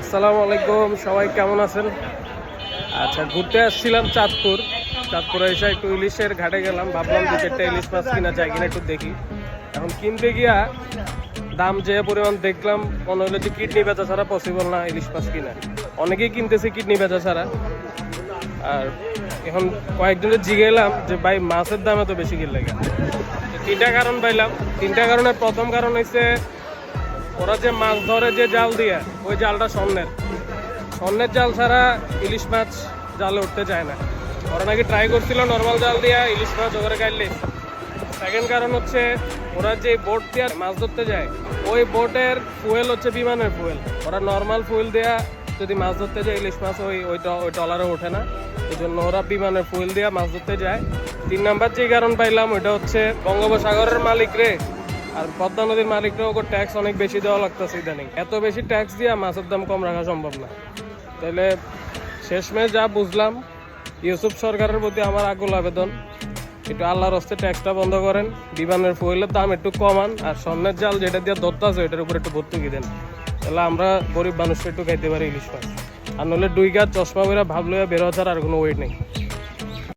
আসসালামু আলাইকুম, সবাই কেমন আছেন? আচ্ছা, ঘুরতে আসছিলাম চাঁদপুরে এসে একটু ইলিশের ঘাটে গেলাম। ভাবলাম দু চারটা ইলিশ মাছ কিনা যায় কিনা একটু দেখি। এখন কিনতে গিয়া দাম যে পরিমাণ দেখলাম, মনে হলো যে কিডনি বেচা ছাড়া পসিবল না ইলিশ মাছ কিনা। অনেকেই কিনতেছে কিডনি বেচা ছাড়া। আর এখন কয়েকজনের জিগেলাম যে ভাই মাছের দাম এত বেশি কিনলে কেন। তিনটা কারণ পাইলাম। তিনটা কারণের প্রথম কারণ হচ্ছে ওরা যে মাছ ধরে যে জাল দিয়ে, ওই জালটা স্বর্ণের জাল ছাড়া ইলিশ মাছ জালে উঠতে চায় না। ওরা নাকি ট্রাই করছিল নর্মাল জাল দিয়া ইলিশ মাছ ওখানে গাইলে। সেকেন্ড কারণ হচ্ছে ওরা যে বোট দিয়ে মাছ ধরতে যায়, ওই বোটের ফুয়েল হচ্ছে বিমানের ফুয়েল। ওরা নর্মাল ফুয়েল দেয়া যদি মাছ ধরতে যায় ইলিশ মাছ ওই ট্রলারে ওঠে না, এই জন্য ওরা বিমানের ফুয়েল দিয়ে মাছ ধরতে যায়। 3 নাম্বার যে কারণ পাইলাম ওইটা হচ্ছে বঙ্গোপসাগরের মালিক রে আর পদ্মা নদীর মালিকরা ওকে ট্যাক্স অনেক বেশি দেওয়া লাগতেছে ইদানিং। এত বেশি ট্যাক্স দিয়ে মাছের দাম কম রাখা সম্ভব না। তাহলে শেষমেশ যা বুঝলাম, ইউসুফ সরকারের প্রতি আমার আকুল আবেদন, একটু আল্লাহর হস্তে ট্যাক্সটা বন্ধ করেন, বিমানের ফুয়েলের দাম একটু কমান, আর স্বর্ণের জাল যেটা দিয়ে ধরতে আছে ওইটার উপর একটু ভর্তুকি দেন। তাহলে আমরা গরিব মানুষটা একটু খাইতে পারি ইলিশ মাছ। আর নইলে 2 গাছ চশমা করে ভাব লইয়া বের হওয়া ছাড়া আর কোনো ওয়েট নেই।